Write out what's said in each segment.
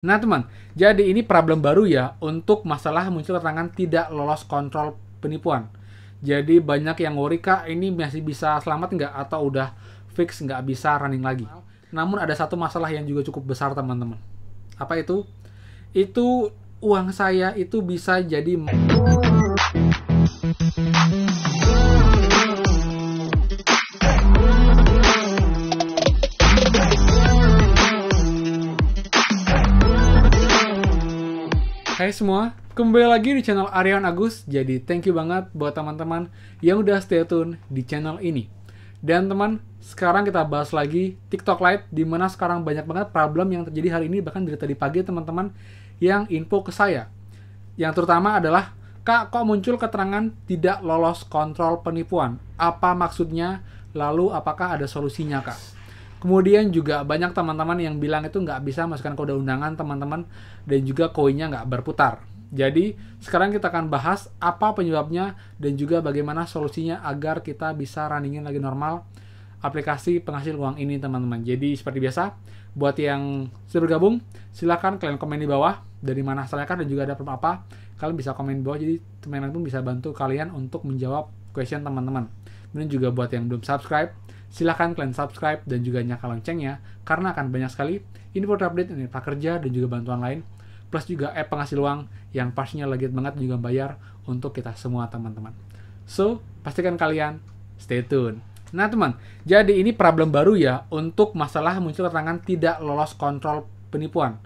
Nah teman, jadi ini problem baru ya untuk masalah muncul keterangan tidak lolos kontrol penipuan. Jadi banyak yang worry, kak ini masih bisa selamat nggak atau udah fix nggak bisa running lagi. Namun ada satu masalah yang juga cukup besar teman-teman. Apa itu? Itu uang saya itu bisa jadi... Hai semua, kembali lagi di channel Aryan Agus. Jadi thank you banget buat teman-teman yang udah stay tune di channel ini. Dan teman, sekarang kita bahas lagi TikTok Lite, dimana sekarang banyak banget problem yang terjadi hari ini, bahkan dari tadi pagi teman-teman yang info ke saya. Yang terutama adalah, kak kok muncul keterangan tidak lolos kontrol penipuan? Apa maksudnya? Lalu apakah ada solusinya kak? Kemudian juga banyak teman-teman yang bilang itu nggak bisa masukkan kode undangan teman-teman, dan juga koinnya nggak berputar. Jadi sekarang kita akan bahas apa penyebabnya dan juga bagaimana solusinya agar kita bisa runningin lagi normal aplikasi penghasil uang ini teman-teman. Jadi seperti biasa, buat yang sudah bergabung, silahkan kalian komen di bawah dari mana asalnya dan juga ada problem apa. Kalian bisa komen di bawah, jadi teman-teman pun bisa bantu kalian untuk menjawab question teman-teman. Kemudian juga buat yang belum subscribe, silahkan kalian subscribe dan juga nyalakan loncengnya, karena akan banyak sekali info terupdate ini prakerja dan juga bantuan lain, plus juga app penghasil uang yang pastinya legit banget juga bayar untuk kita semua teman-teman. So, pastikan kalian stay tune. Nah teman, jadi ini problem baru ya untuk masalah muncul keterangan tidak lolos kontrol penipuan.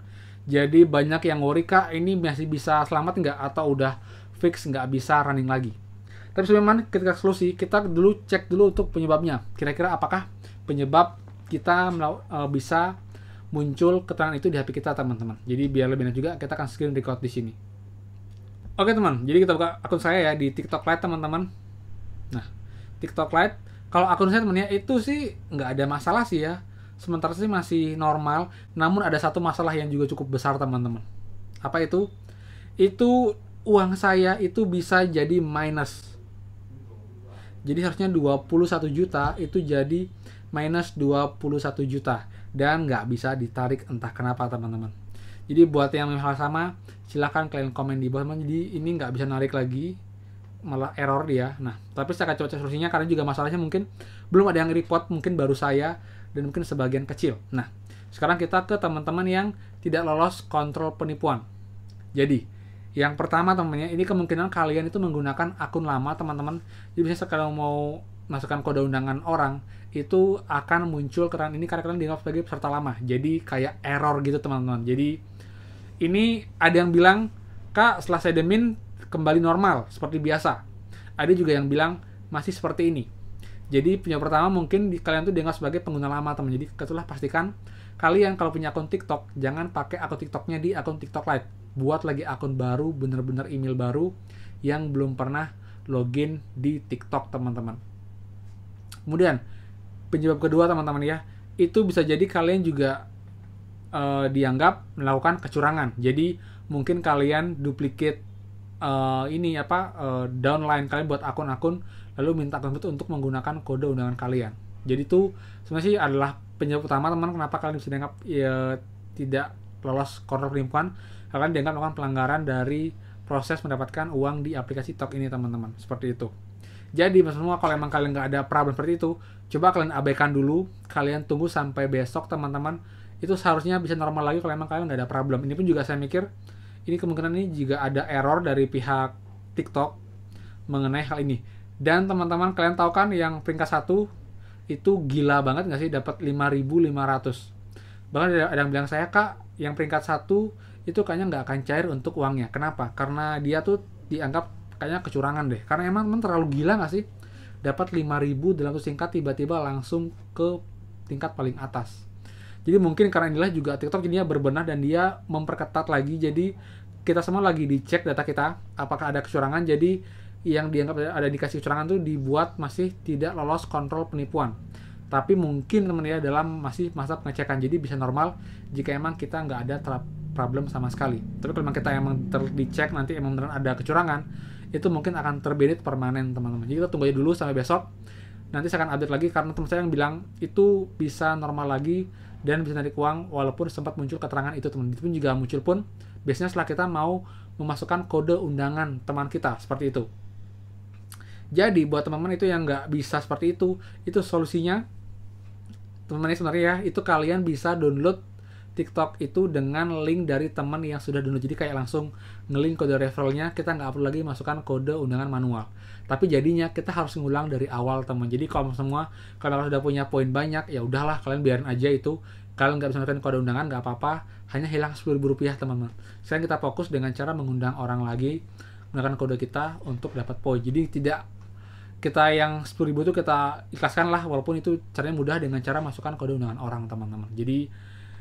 Jadi banyak yang worry, kak ini masih bisa selamat nggak atau udah fix nggak bisa running lagi. Tapi sebenarnya ketika solusi, kita dulu cek dulu untuk penyebabnya. Kira-kira apakah penyebab kita bisa muncul keterangan itu di HP kita teman-teman. Jadi biar lebih enak juga, kita akan screen record di sini. Oke teman, jadi kita buka akun saya ya di TikTok Lite teman-teman. Nah, TikTok Lite, kalau akun saya temennya itu sih nggak ada masalah sih ya. Sementara sih masih normal, namun ada satu masalah yang juga cukup besar teman-teman. Apa itu? Itu uang saya itu bisa jadi minus. Jadi harusnya 21 juta itu jadi minus 21 juta dan nggak bisa ditarik entah kenapa teman-teman. Jadi buat yang hal sama, silahkan kalian komen di bawah. Jadi ini nggak bisa narik lagi, malah error dia. Nah, tapi saya akan coba solusinya karena juga masalahnya mungkin belum ada yang report, mungkin baru saya dan mungkin sebagian kecil. Nah, sekarang kita ke teman-teman yang tidak lolos kontrol penipuan. Jadi yang pertama teman-teman, ini kemungkinan kalian itu menggunakan akun lama teman-teman. Jadi biasanya kalau mau masukkan kode undangan orang, itu akan muncul keterangan ini karena kalian dianggap sebagai peserta lama. Jadi kayak error gitu teman-teman. Jadi ini ada yang bilang, kak setelah saya demin kembali normal seperti biasa. Ada juga yang bilang masih seperti ini. Jadi penyebab pertama mungkin kalian tuh dianggap sebagai pengguna lama teman. Jadi itulah pastikan kalian kalau punya akun TikTok, jangan pakai akun TikToknya di akun TikTok Lite. Buat lagi akun baru, bener-bener email baru yang belum pernah login di TikTok teman-teman. Kemudian penyebab kedua teman-teman ya, itu bisa jadi kalian juga dianggap melakukan kecurangan. Jadi mungkin kalian duplicate downline kalian buat akun-akun, lalu minta akun itu untuk menggunakan kode undangan kalian. Jadi itu sebenarnya sih adalah penyebab utama teman kenapa kalian bisa dianggap tidak lolos kontrol penipuan. Kalian dianggap melakukan pelanggaran dari proses mendapatkan uang di aplikasi TikTok ini teman-teman. Seperti itu. Jadi semua kalau emang kalian nggak ada problem seperti itu, coba kalian abaikan dulu, kalian tunggu sampai besok teman-teman. Itu seharusnya bisa normal lagi kalau emang kalian nggak ada problem. Ini pun juga saya mikir, ini kemungkinan ini juga ada error dari pihak TikTok mengenai hal ini. Dan teman-teman kalian tahu kan yang peringkat 1 itu gila banget nggak sih, dapat 5.500. Bahkan ada yang bilang saya, kak yang peringkat 1 itu kayaknya nggak akan cair untuk uangnya. Kenapa? Karena dia tuh dianggap kayaknya kecurangan deh. Karena emang terlalu gila nggak sih? Dapat 5.000 dalam singkat tiba-tiba langsung ke tingkat paling atas. Jadi mungkin karena inilah juga TikTok jadinya berbenah dan dia memperketat lagi. Jadi kita semua lagi dicek data kita apakah ada kecurangan. Jadi yang dianggap ada indikasi kecurangan tuh dibuat masih tidak lolos kontrol penipuan. Tapi mungkin teman ya dalam masih masa pengecekan. Jadi bisa normal jika emang kita nggak ada problem sama sekali. Tapi kalau kita emang dicek nanti emang beneran ada kecurangan, itu mungkin akan terbedit permanen teman-teman. Jadi kita tunggu aja dulu sampai besok. Nanti saya akan update lagi karena teman saya yang bilang itu bisa normal lagi dan bisa narik uang walaupun sempat muncul keterangan itu teman. Itu pun juga muncul pun biasanya setelah kita mau memasukkan kode undangan teman kita, seperti itu. Jadi buat teman-teman itu yang nggak bisa seperti itu solusinya teman-teman ini sebenarnya ya, itu kalian bisa download TikTok itu dengan link dari teman yang sudah download. Jadi kayak langsung ngelink kode referralnya, kita nggak perlu lagi masukkan kode undangan manual. Tapi jadinya kita harus ngulang dari awal teman. Jadi kalau semua kalian sudah punya poin banyak, ya udahlah kalian biarin aja itu. Kalian nggak bisa masukin kode undangan nggak apa-apa, hanya hilang Rp10.000 teman-teman. Sekarang kita fokus dengan cara mengundang orang lagi menggunakan kode kita untuk dapat poin. Jadi tidak kita yang 10.000 itu kita ikhlaskan lah, walaupun itu caranya mudah dengan cara masukkan kode undangan orang teman-teman. Jadi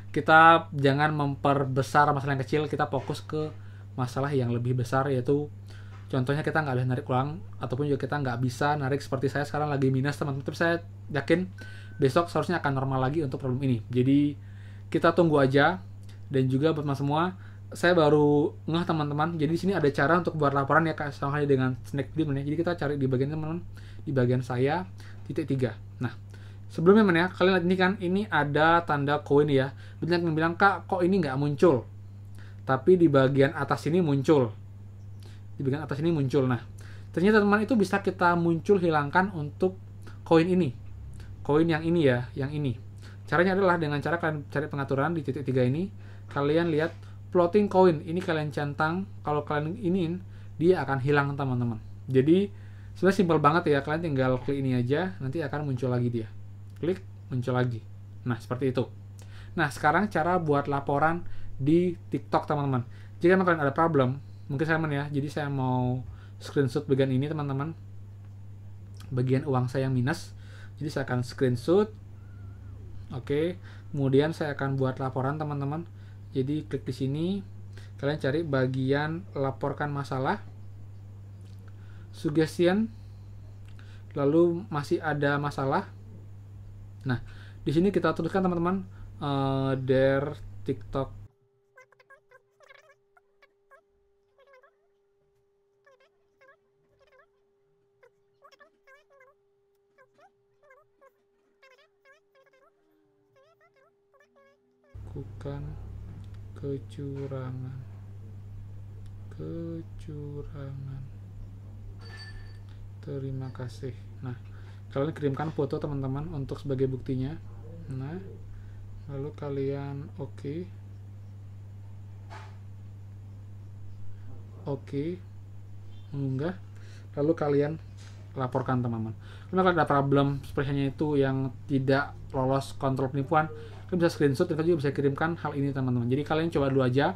kita jangan memperbesar masalah yang kecil, kita fokus ke masalah yang lebih besar, yaitu contohnya kita nggak bisa narik uang, ataupun juga kita nggak bisa narik seperti saya sekarang lagi minus teman-teman. Tapi saya yakin besok seharusnya akan normal lagi untuk problem ini. Jadi kita tunggu aja. Dan juga buat teman semua, saya baru ngeh teman-teman, jadi di sini ada cara untuk buat laporan ya, sama halnya dengan Snack Dream ya. Jadi kita cari di bagian teman-teman, di bagian saya titik 3. Nah, sebelumnya ya, kalian lihat ini kan, ini ada tanda koin ya. Banyak yang bilang, "Kak, kok ini nggak muncul?" Tapi di bagian atas ini muncul. Di bagian atas ini muncul. Nah, ternyata teman-teman itu bisa kita muncul hilangkan untuk koin ini. Koin yang ini ya, yang ini. Caranya adalah dengan cara kalian cari pengaturan di titik 3 ini, kalian lihat floating coin, ini kalian centang, kalau kalian iniin, dia akan hilang teman-teman. Jadi sebenarnya simpel banget ya, kalian tinggal klik ini aja, nanti akan muncul lagi dia. Klik, muncul lagi. Nah, seperti itu. Nah, sekarang cara buat laporan di TikTok teman-teman. Jika kalian ada problem, mungkin saya ya, jadi saya mau screenshot bagian ini teman-teman. Bagian uang saya yang minus. Jadi saya akan screenshot. Oke, kemudian saya akan buat laporan teman-teman. Jadi klik di sini, kalian cari bagian laporkan masalah, suggestion, lalu masih ada masalah. Nah, di sini kita tuliskan teman-teman, der TikTok. Bukan kecurangan. Terima kasih. Nah, kalian kirimkan foto teman-teman untuk sebagai buktinya. Nah, lalu kalian oke, mengunggah. Lalu kalian laporkan teman-teman. Kalau kalian ada problem sepertinya itu yang tidak lolos kontrol penipuan, kalian bisa screenshot dan kalian juga bisa kirimkan hal ini teman-teman. Jadi kalian coba dulu aja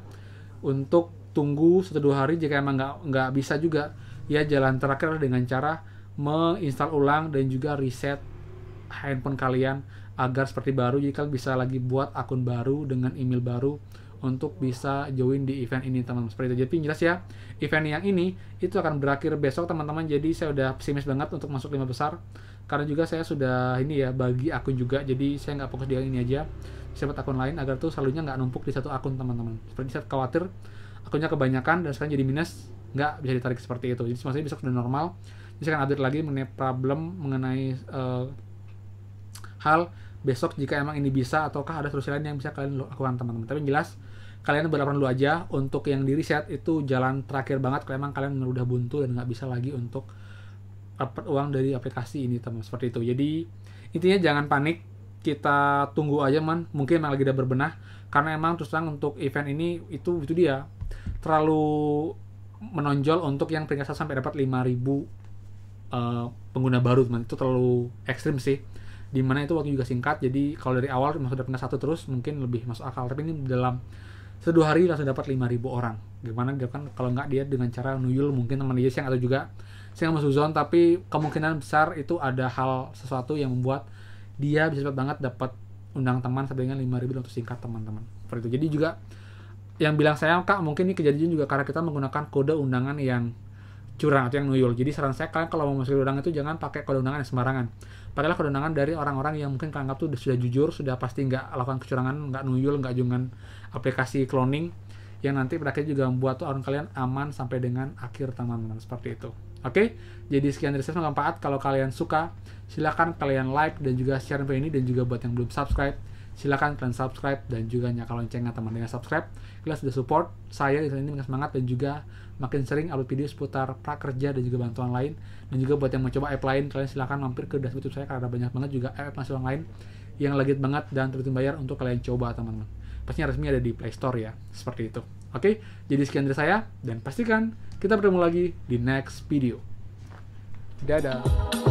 untuk tunggu 1-2 hari. Jika emang nggak bisa juga, ya jalan terakhir dengan cara menginstal ulang dan juga reset handphone kalian agar seperti baru. Jadi kalian bisa lagi buat akun baru dengan email baru untuk bisa join di event ini teman-teman. Seperti itu. Jadi jelas ya, event yang ini itu akan berakhir besok teman-teman. Jadi saya udah pesimis banget untuk masuk 5 besar, karena juga saya sudah ini ya bagi akun juga. Jadi saya nggak fokus di ini aja, saya buat akun lain agar tuh selalunya nggak numpuk di satu akun teman-teman. Seperti saya khawatir akunnya kebanyakan dan sekarang jadi minus, nggak bisa ditarik seperti itu. Jadi maksudnya besok sudah normal. Jadi saya akan update lagi mengenai problem, mengenai hal besok jika emang ini bisa ataukah ada solusi lain yang bisa kalian lakukan teman-teman. Tapi yang jelas kalian berlaporan dulu aja. Untuk yang di reset itu jalan terakhir banget kalau emang kalian udah buntu dan nggak bisa lagi untuk dapat uang dari aplikasi ini teman. Seperti itu. Jadi intinya jangan panik, kita tunggu aja mungkin emang lagi udah berbenah, karena emang terus terang untuk event ini itu dia terlalu menonjol untuk yang peringkat 1 sampai dapat 5.000 pengguna baru teman. Itu terlalu ekstrim sih, dimana itu waktu juga singkat. Jadi kalau dari awal masuk peringkat 1 terus mungkin lebih masuk akal, tapi ini dalam 1-2 hari langsung dapat 5.000 orang. Gimana dia kan kalau nggak dia dengan cara nuyul mungkin teman dia yang atau juga saya nggak mau suzon, tapi kemungkinan besar itu ada hal sesuatu yang membuat dia bisa cepat banget dapat undang teman sampai dengan 5.000 untuk singkat teman-teman. Seperti itu. Jadi juga yang bilang saya, Kak, mungkin ini kejadian juga karena kita menggunakan kode undangan yang curang atau yang nuyul. Jadi saran saya, kalian kalau mau masuk undangan itu jangan pakai kode undangan yang sembarangan. Pakailah kode undangan dari orang-orang yang mungkin kalian anggap tuh sudah jujur, sudah pasti nggak lakukan kecurangan, nggak nuyul, nggak jungan aplikasi cloning yang nanti pada akhirnya juga membuat tuh akun kalian aman sampai dengan akhir teman-teman. Seperti itu. Oke, jadi sekian dari saya, semoga bermanfaat. Kalau kalian suka, silakan kalian like dan juga share video ini, dan juga buat yang belum subscribe, Silakan kalian subscribe dan juga nyalakan loncengnya teman. Dengan subscribe, kalian sudah support saya di sini dengan semangat dan juga makin sering upload video seputar prakerja dan juga bantuan lain. Dan juga buat yang mau coba app lain, kalian silakan mampir ke dashboard YouTube saya karena ada banyak banget juga app mahasiswa lain yang legit banget dan terbit bayar untuk kalian coba teman-teman. Pastinya resmi ada di Play Store ya, seperti itu. Oke, jadi sekian dari saya dan pastikan kita bertemu lagi di next video. Dadah.